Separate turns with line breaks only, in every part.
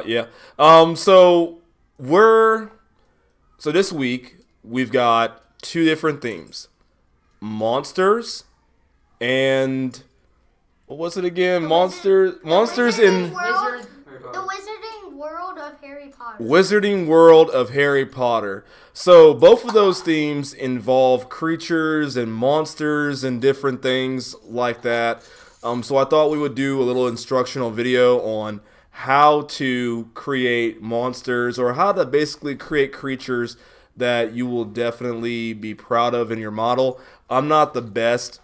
Yeah. So we're so this week we've got two different themes: monsters and what was it again? Monsters in
The Wizarding World of Harry Potter.
Wizarding World of Harry Potter. So both of those themes involve creatures and monsters and different things like that. So I thought we would do a little instructional video on how to create monsters or how to basically create creatures that you will definitely be proud of in your model. I'm not the best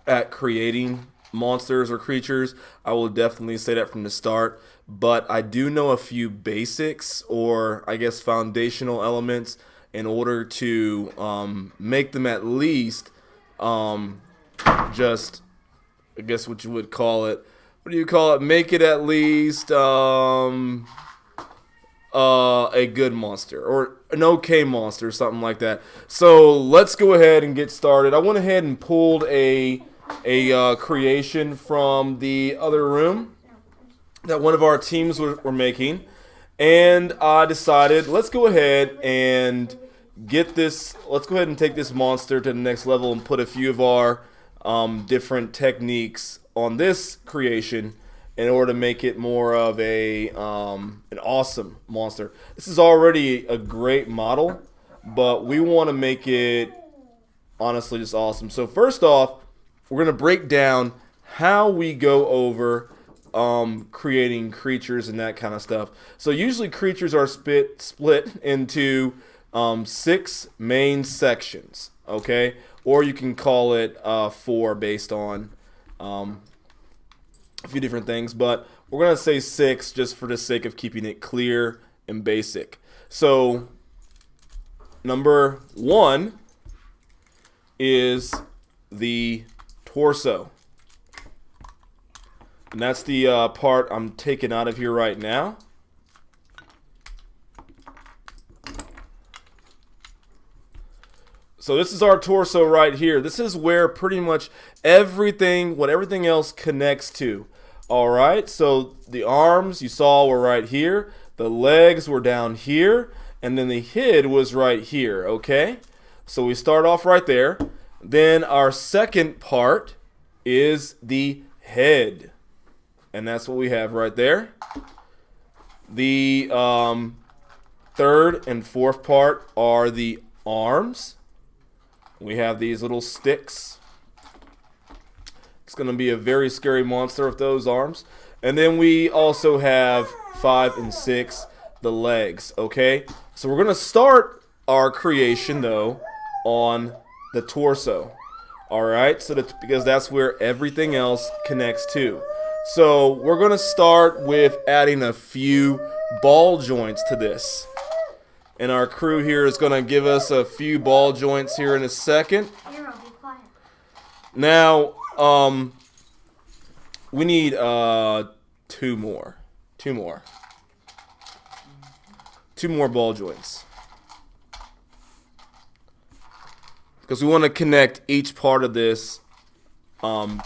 at creating monsters or creatures. I will definitely say that from the start. But I do know a few basics or I guess foundational elements in order to make them at least just, I guess what you would call it. What do you call it? Make it at least a good monster or an okay monster, something like that. So let's go ahead and get started. I went ahead and pulled a creation from the other room that one of our teams were making, and I decided let's go ahead and get this. Let's go ahead and take this monster to the next level and put a few of our different techniques on this creation in order to make it more of an awesome monster. This is already a great model, but we want to make it honestly just awesome. So first off, we're going to break down how we go over creating creatures and that kind of stuff. So usually creatures are split into 6 main sections, okay? Or you can call it 4 based on a few different things, but we're going to say 6 just for the sake of keeping it clear and basic. So number 1 is the torso. And that's the part I'm taking out of here right now. So this is our torso right here. This is where pretty much everything else connects to. All right, so the arms you saw were right here. The legs were down here. And then the head was right here, okay? So we start off right there. Then our second part is the head. And that's what we have right there. The third and fourth part are the arms. We have these little sticks. It's going to be a very scary monster with those arms. And then we also have 5 and 6, the legs, okay? So we're going to start our creation, though, on the torso. All right, so because that's where everything else connects to. So we're going to start with adding a few ball joints to this. And our crew here is going to give us a few ball joints here in a second.
Hero, be quiet.
Now, we need 2 more. 2 more. 2 more ball joints. Because we want to connect each part of this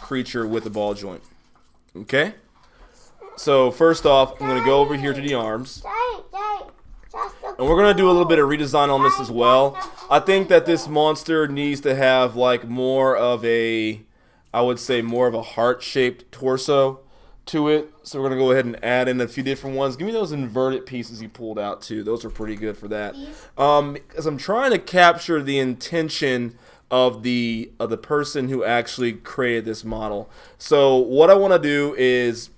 creature with a ball joint. Okay? So first off, I'm going to go over here to the arms. And we're going to do a little bit of redesign on this as well. I think that this monster needs to have like more of a, I would say more of a heart-shaped torso to it. So we're going to go ahead and add in a few different ones. Give me those inverted pieces you pulled out too. Those are pretty good for that. Because I'm trying to capture the intention of the person who actually created this model. So what I want to do is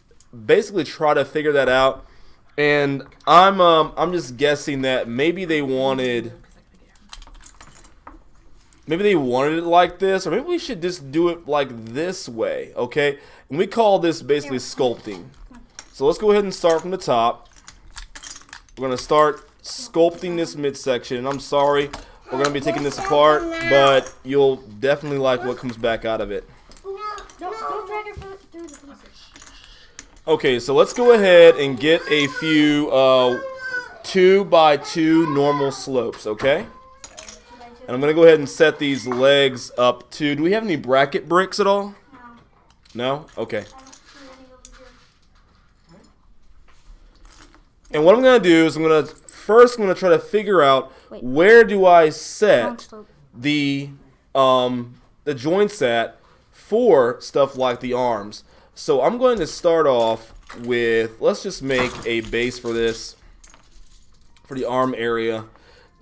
basically try to figure that out. And I'm just guessing that maybe they wanted it like this, or maybe we should just do it like this way, okay? And we call this basically sculpting. So let's go ahead and start from the top. We're going to start sculpting this midsection. And I'm sorry, we're going to be taking this apart, but you'll definitely like what comes back out of it.
Don't drag it through the pieces.
Okay, so let's go ahead and get a few 2x2 normal slopes, okay? And I'm going to go ahead and set these legs up to... Do we have any bracket bricks at all?
No.
No? Okay.
I don't see any over here.
And what I'm going to do is I'm going to try to figure out
Wait.
where do I
Wrong
set
slope.
the joints at for stuff like the arms. So I'm going to start off with, let's just make a base for this, for the arm area,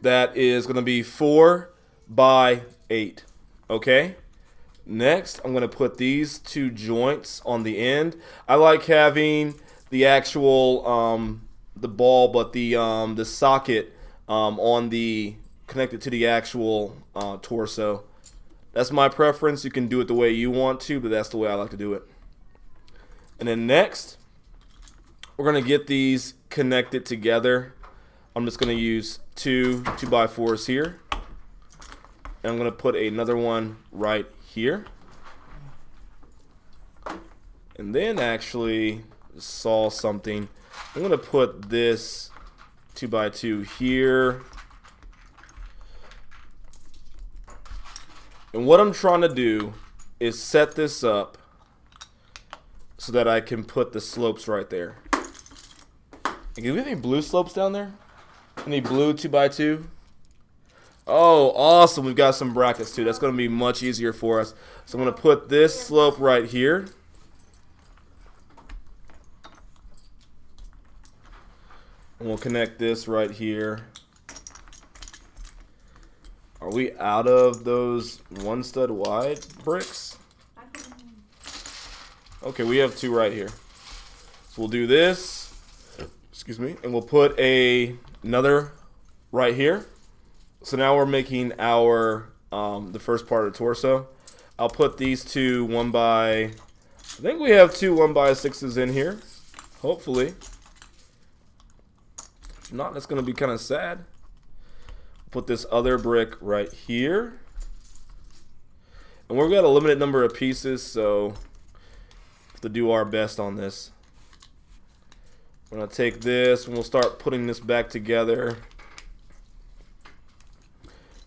that is going to be 4 by 8. Okay? Next, I'm going to put these two joints on the end. I like having the actual the ball, but the socket on the connected to the actual torso. That's my preference. You can do it the way you want to, but that's the way I like to do it. And then next, we're going to get these connected together. I'm just going to use two 2x4s here. And I'm going to put another one right here. And then actually saw something. I'm going to put this 2x2 here. And what I'm trying to do is set this up so that I can put the slopes right there. Do we have any blue slopes down there? Any blue 2x2? Oh, awesome. We've got some brackets too. That's going to be much easier for us. So I'm going to put this slope right here. And we'll connect this right here. Are we out of those 1 stud wide bricks? Okay, we have 2 right here. So we'll do this. Excuse me. And we'll put another right here. So now we're making our the first part of the torso. I'll put these two I think we have 2 1x6s in here. Hopefully. If not, that's going to be kind of sad. Put this other brick right here. And we've got a limited number of pieces, so we have to do our best on this. We're going to take this and we'll start putting this back together.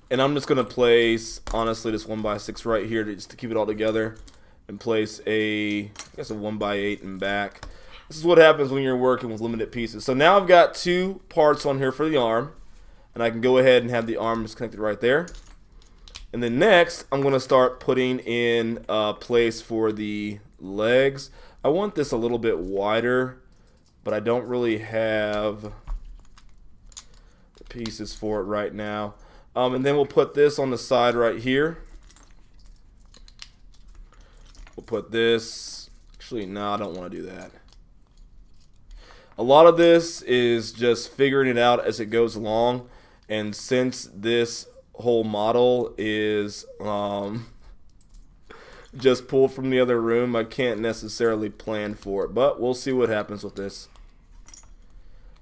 And I'm just going to place, honestly, this 1x6 right here just to keep it all together. And place I guess a 1x8 in back. This is what happens when you're working with limited pieces. So now I've got 2 parts on here for the arm. And I can go ahead and have the arms connected right there. And then next, I'm going to start putting in a place for the legs. I want this a little bit wider, but I don't really have the pieces for it right now. And then we'll put this on the side right here. We'll put this. Actually, no, I don't want to do that. A lot of this is just figuring it out as it goes along. And since this whole model is just pulled from the other room, I can't necessarily plan for it. But we'll see what happens with this.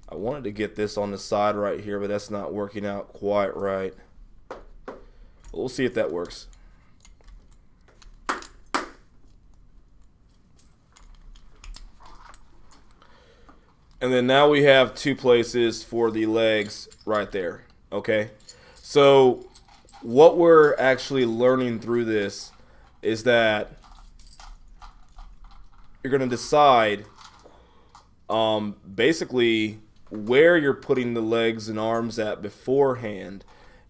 I wanted to get this on the side right here, but that's not working out quite right. We'll see if that works. And then now we have 2 places for the legs right there. Okay, so what we're actually learning through this is that you're going to decide basically where you're putting the legs and arms at beforehand,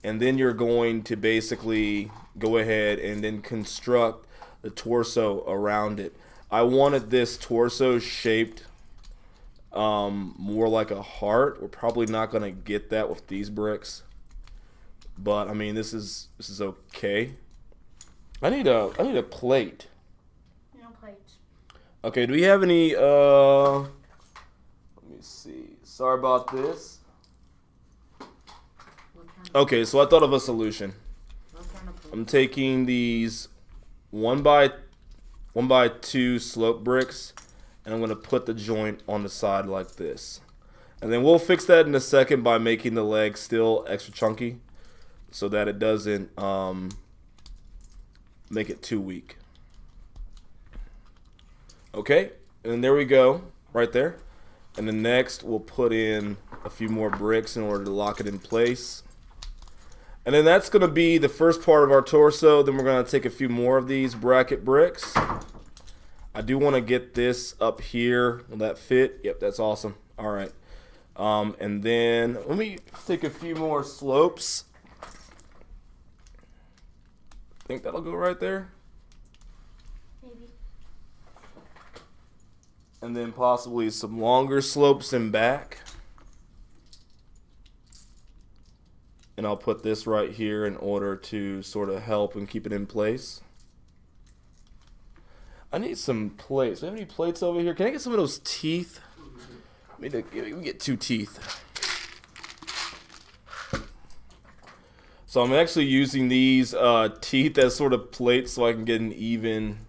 and then you're going to basically go ahead and then construct the torso around it. I wanted this torso shaped more like a heart. We're probably not going to get that with these bricks, but I mean this is okay. I need a plate.
No plates.
Okay, do we have any let me see. Sorry about this. Okay, so I thought of a solution. I'm taking these 1x2 slope bricks, and I'm going to put the joint on the side like this. And then we'll fix that in a second by making the leg still extra chunky so that it doesn't make it too weak. Okay, and there we go, right there. And then next we'll put in a few more bricks in order to lock it in place. And then that's going to be the first part of our torso. Then we're going to take a few more of these bracket bricks. I do want to get this up here. Will that fit? Yep, that's awesome. All right. And then let me take a few more slopes. Think that'll go right there.
Maybe.
And then possibly some longer slopes in back. And I'll put this right here in order to sort of help and keep it in place. I need some plates. Do we have any plates over here? Can I get some of those teeth? Let me get 2 teeth. So I'm actually using these teeth as sort of plates so I can get an even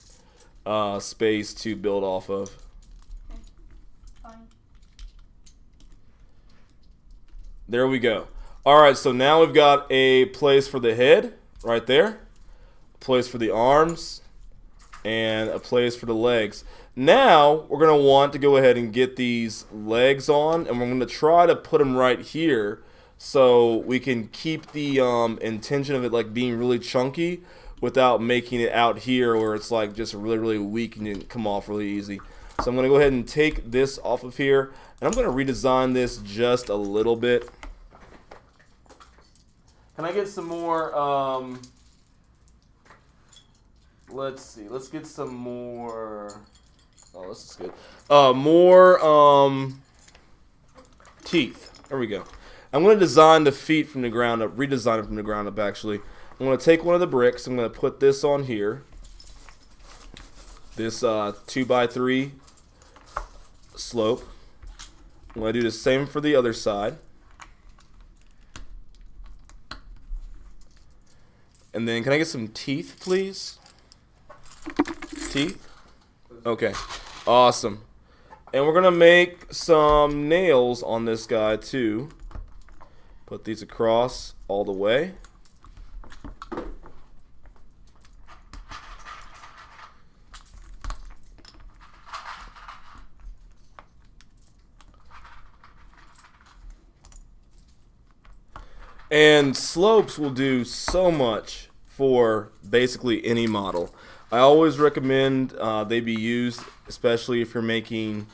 space to build off of.
Fine.
There we go. All right, so now we've got a place for the head right there, a place for the arms, and a place for the legs. Now we're going to want to go ahead and get these legs on, and we're going to try to put them right here so we can keep the intention of it like being really chunky without making it out here where it's like just really, really weak and it come off really easy. So I'm going to go ahead and take this off of here, and I'm going to redesign this just a little bit. Can I get some more, let's see, let's get some more, oh, this is good, more, teeth. There we go. I'm going to design the feet from the ground up, redesign it from the ground up, actually. I'm going to take one of the bricks, I'm going to put this on here, this 2x3 slope. I'm going to do the same for the other side. And then can I get some teeth, please? Teeth? Okay. Awesome. And we're going to make some nails on this guy too. Put these across all the way. And slopes will do so much for basically any model. I always recommend they be used, especially if you're making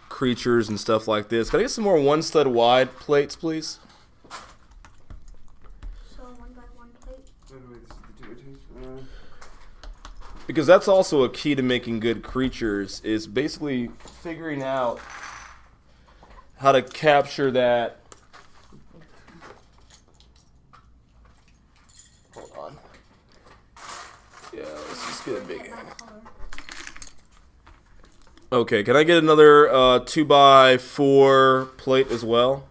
creatures and stuff like this. Can I get some more 1 stud wide plates, please?
So 1x1 plate.
Because that's also a key to making good creatures, is basically figuring out how to capture that. Hold on. Yeah, let's just get a big one. Okay, can I get another 2x4 plate as well?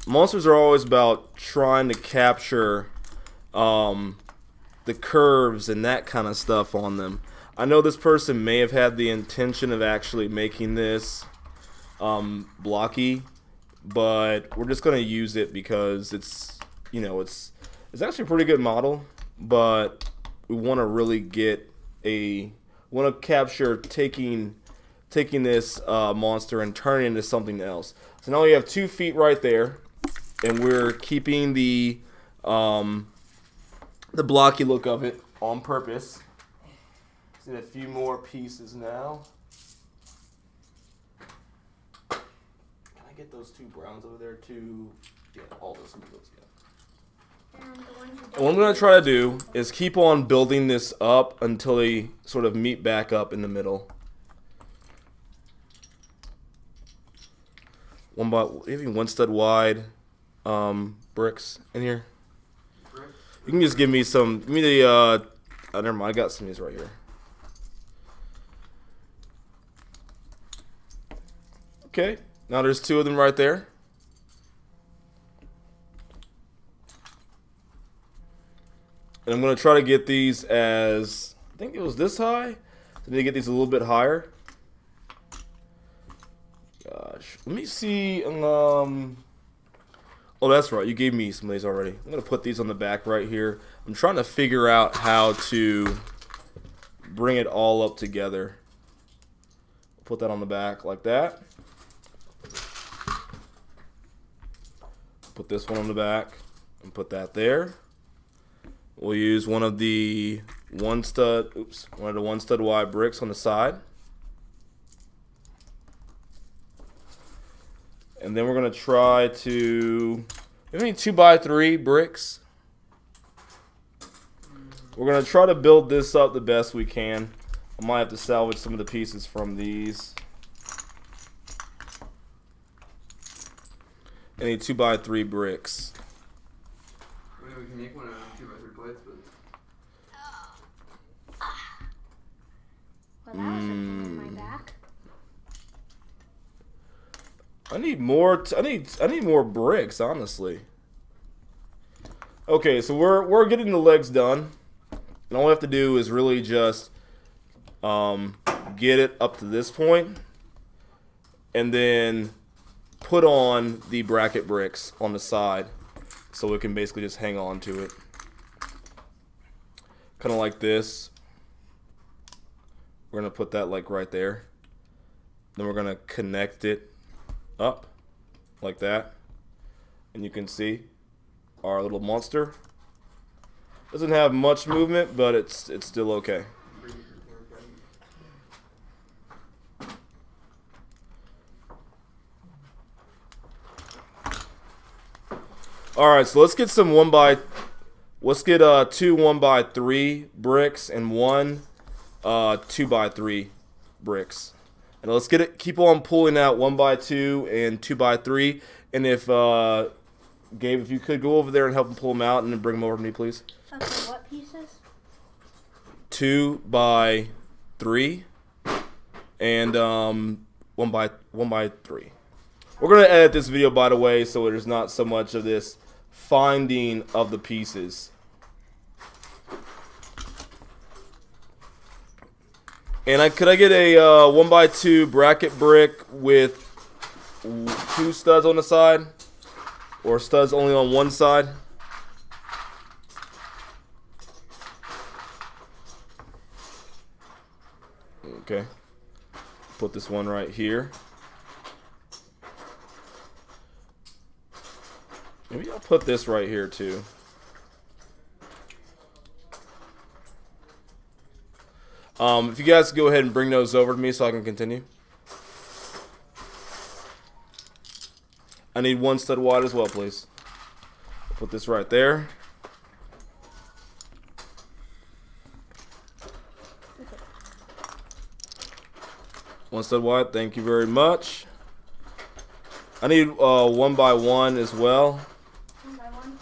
Monsters are always about trying to capture the curves and that kind of stuff on them. I know this person may have had the intention of actually making this blocky, but we're just going to use it because it's, you know, it's actually a pretty good model, but we want to really get want to capture taking this monster and turning it into something else. So now we have 2 feet right there, and we're keeping the blocky look of it on purpose. See a few more pieces now. Can I get those 2 browns over there too? Yeah, all those together. And what I'm going to try to do is keep on building this up until they sort of meet back up in the middle. Maybe 1 stud wide bricks in here. You can just give me some. Give me the. Never mind. I got some of these right here. Okay. Now there's 2 of them right there. And I'm going to try to get these as, I think it was this high. So I need to get these a little bit higher. Gosh. Let me see. Oh, that's right. You gave me some of these already. I'm going to put these on the back right here. I'm trying to figure out how to bring it all up together. Put that on the back like that. Put this one on the back and put that there. We'll use one of the 1 stud wide bricks on the side. And then we're going to try to... We need 2x3 bricks. We're going to try to build this up the best we can. I might have to salvage some of the pieces from these. I need 2x3 bricks.
I mean, we can make one out of 2x3 plates, but...
Well, that was a pain in my back.
I need more. I need more bricks, honestly. Okay, so we're getting the legs done, and all we have to do is really just get it up to this point, and then put on the bracket bricks on the side, so we can basically just hang on to it, kind of like this. We're gonna put that like right there. Then we're gonna connect it up like that, and you can see our little monster doesn't have much movement, but it's still okay. All right, so let's get some two 1x3 bricks and one 2x3 bricks. And let's keep on pulling out 1x2 and 2x3. And if Gabe, if you could go over there and help him pull them out, and then bring them over to me, please.
Okay, what pieces?
2x3 and 1x3. We're gonna edit this video, by the way, so there's not so much of this finding of the pieces. And could I get a 1x2 bracket brick with 2 studs on the side? Or studs only on one side? Okay. Put this one right here. Maybe I'll put this right here too. If you guys go ahead and bring those over to me so I can continue. I need 1 stud wide as well, please. Put this right there. One stud wide, thank you very much. I need 1x1 as well.
1x1?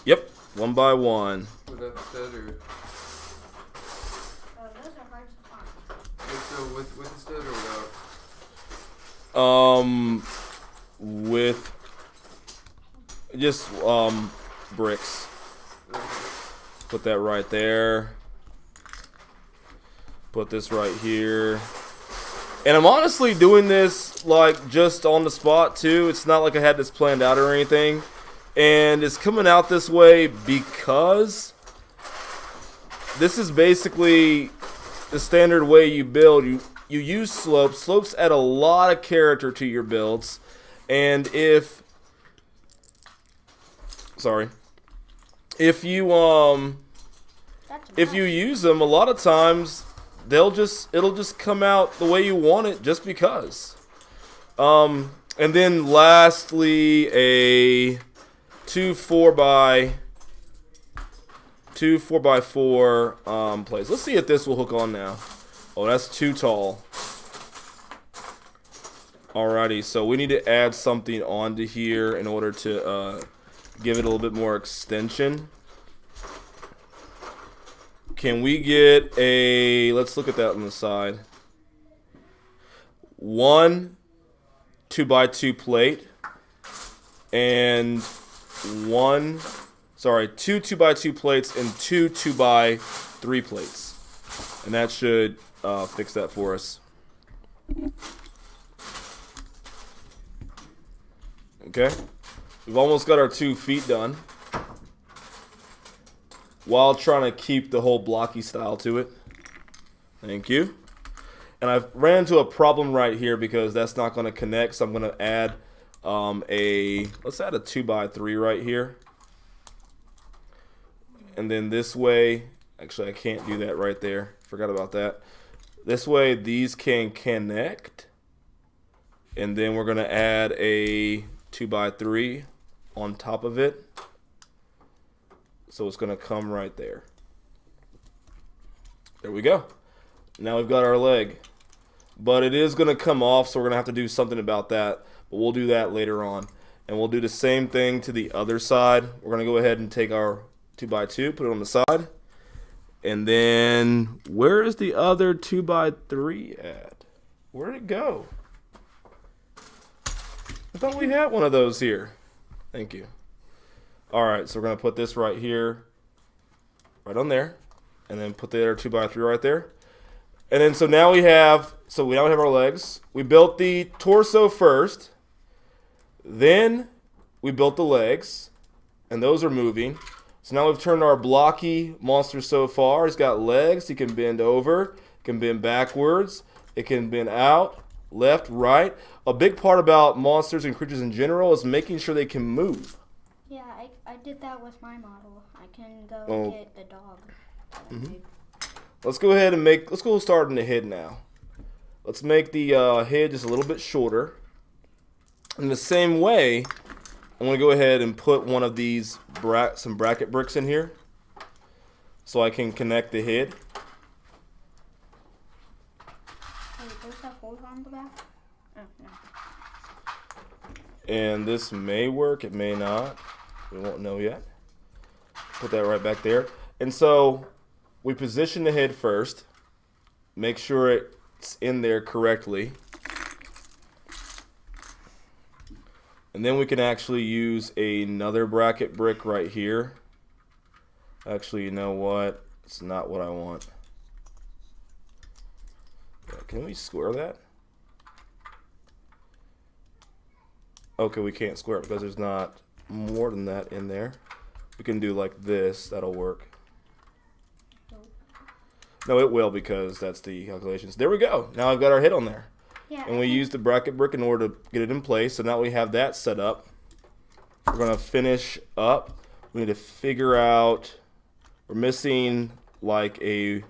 Yep, 1x1.
Without the stud or...
Oh, those are hard to find.
Wait, so with the stud or without?
With just bricks. Put that right there. Put this right here. And I'm honestly doing this like just on the spot too. It's not like I had this planned out or anything. And it's coming out this way because this is basically the standard way you build. You use slopes. Slopes add a lot of character to your builds. And if you use them, a lot of times it'll just come out the way you want it just because. And then lastly, a two 4x4 plates. Let's see if this will hook on now. Oh, that's too tall. Alrighty, so we need to add something onto here in order to give it a little bit more extension. Can we get a, let's look at that on the side. 1 2x2 plate and two 2x2 plates and 2 2x3 plates. And that should fix that for us. Okay, we've almost got our 2 feet done while trying to keep the whole blocky style to it. Thank you. And I've ran into a problem right here because that's not going to connect, so I'm going to add let's add a 2x3 right here. And then this way, actually I can't do that right there. Forgot about that. This way these can connect. And then we're going to add a 2x3 on top of it. So it's going to come right there. There we go. Now we've got our leg. But it is going to come off, so we're going to have to do something about that. But we'll do that later on. And we'll do the same thing to the other side. We're going to go ahead and take our 2x2, put it on the side. And then, where is the other 2x3 at? Where'd it go? I thought we had one of those here. Thank you. Alright, so we're going to put this right here. Right on there. And then put the other 2x3 right there. And then, so now we have our legs. We built the torso first. Then we built the legs. And those are moving. So now we've turned our blocky monster so far. He's got legs. He can bend over. He can bend backwards. It can bend out, left, right. A big part about monsters and creatures in general is making sure they can move.
Yeah, I did that with my model. I can go get the dog.
Let's go ahead and let's go start in the head now. Let's make the head just a little bit shorter. In the same way, I'm going to go ahead and put one of these some bracket bricks in here so I can connect the head.
Wait, those have holes on the back? Oh, no.
And this may work, it may not. We won't know yet. Put that right back there. And so we position the head first. Make sure it's in there correctly. And then we can actually use another bracket brick right here. Actually, you know what? It's not what I want. Can we square that? Okay, we can't square it because there's not more than that in there. We can do like this. That'll work. No, it will because that's the calculations. There we go. Now I've got our head on there.
Yeah,
And we use the bracket brick in order to get it in place. So now we have that set up. We're going to finish up. We need to figure out, we're missing like a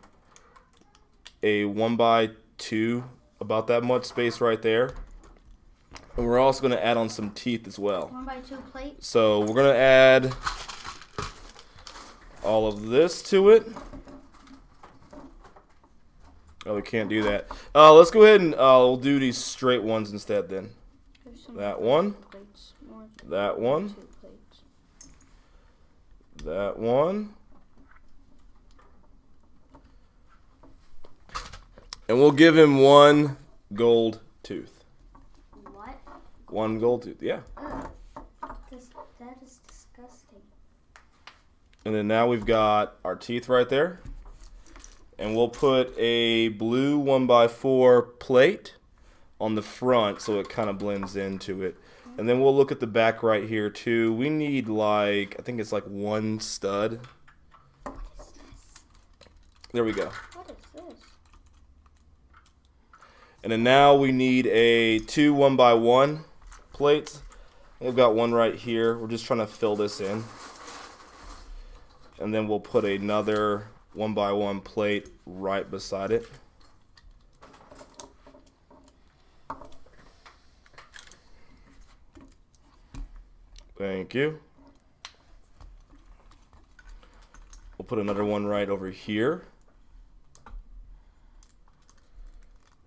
1x2, about that much space right there. And we're also going to add on some teeth as well.
1x2 plate.
So we're going to add all of this to it. Oh, we can't do that. Let's go ahead and we'll do these straight ones instead then. That one. That one. That one. And we'll give him one gold tooth.
What?
One gold tooth, yeah.
That is disgusting.
And then now we've got our teeth right there. And we'll put a blue 1x4 plate on the front so it kind of blends into it. And then we'll look at the back right here too. We need like, I think it's like one stud. There we go.
What is this?
And then now we need a two 1x1 plates. We've got one right here. We're just trying to fill this in. And then we'll put another 1x1 plate right beside it. Thank you. We'll put another one right over here.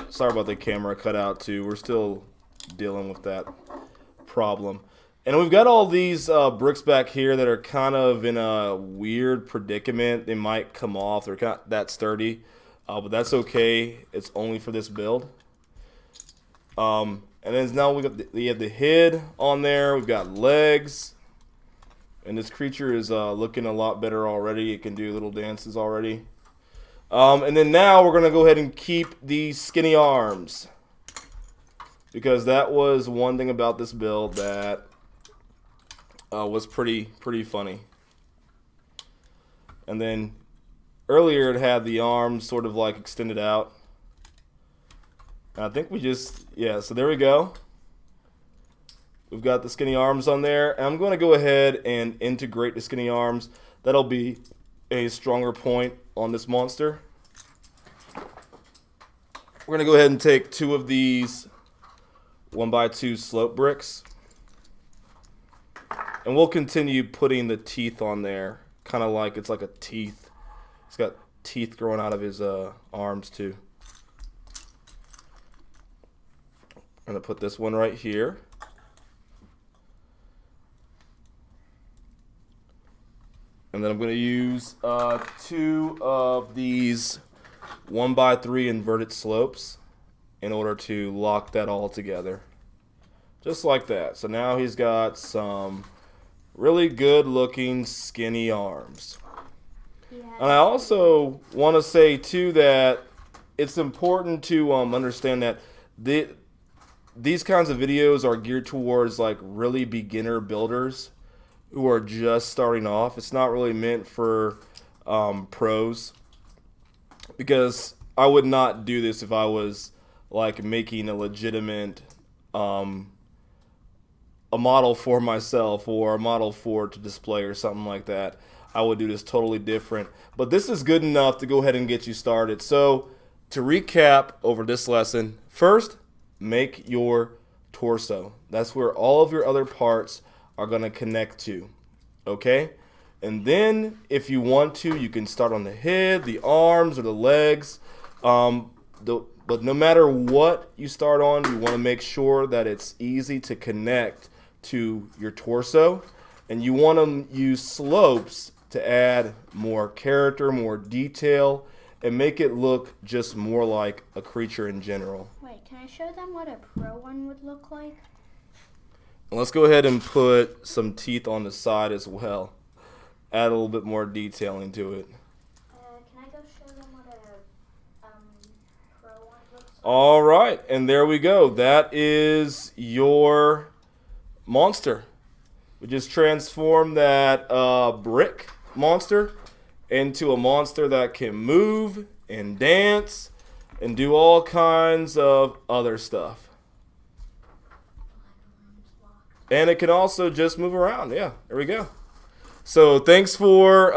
Sorry about the camera cutout too. We're still dealing with that problem. And we've got all these bricks back here that are kind of in a weird predicament. They might come off. They're not that sturdy. But that's okay. It's only for this build. And then now we have the head on there. We've got legs. And this creature is looking a lot better already. It can do little dances already. And then now we're going to go ahead and keep these skinny arms. Because that was one thing about this build that was pretty funny. And then earlier it had the arms sort of like extended out. And I think we just, yeah, so there we go. We've got the skinny arms on there. And I'm going to go ahead and integrate the skinny arms. That'll be a stronger point on this monster. We're going to go ahead and take two of these 1x2 slope bricks. And we'll continue putting the teeth on there, kind of like it's like a teeth. He's got teeth growing out of his arms too. I'm gonna put this one right here. And then I'm gonna use 2 of these 1x3 inverted slopes in order to lock that all together. Just like that. So now he's got some really good looking skinny arms. And I also want to say too that it's important to understand that these kinds of videos are geared towards like really beginner builders who are just starting off. It's not really meant for pros, because I would not do this if I was like making a legitimate a model for myself or a model for to display or something like that. I would do this totally different. But this is good enough to go ahead and get you started. So to recap over this lesson, first, make your torso. That's where all of your other parts are going to connect to. Okay? And then if you want to, you can start on the head, the arms, or the legs. But no matter what you start on, you want to make sure that it's easy to connect to your torso. And you want to use slopes to add more character, more detail, and make it look just more like a creature in general.
Wait, can I show them what a pro one would look like?
Let's go ahead and put some teeth on the side as well. Add a little bit more detailing to it.
Can I go show them what a pro one looks like?
All right, and there we go. That is your monster. We just transformed that brick monster into a monster that can move and dance and do all kinds of other stuff. And it can also just move around. Yeah, there we go. So thanks for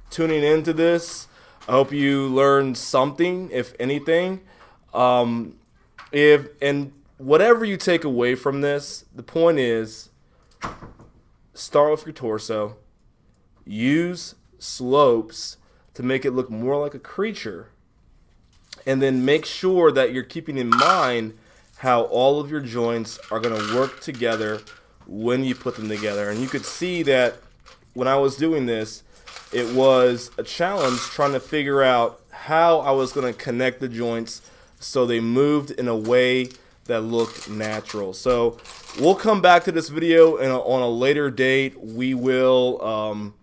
tuning into this. I hope you learned something, if anything. And whatever you take away from this, the point is, start with your torso. Use slopes to make it look more like a creature. And then make sure that you're keeping in mind how all of your joints are going to work together when you put them together. And you could see that when I was doing this, it was a challenge trying to figure out how I was going to connect the joints so they moved in a way that looked natural. So we'll come back to this video on a later date. We will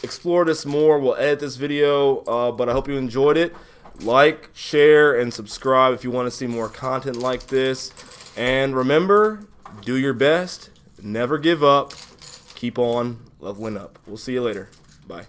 explore this more. We'll edit this video, but I hope you enjoyed it. Like, share, and subscribe if you want to see more content like this. And remember, do your best. Never give up. Keep on leveling up. We'll see you later. Bye.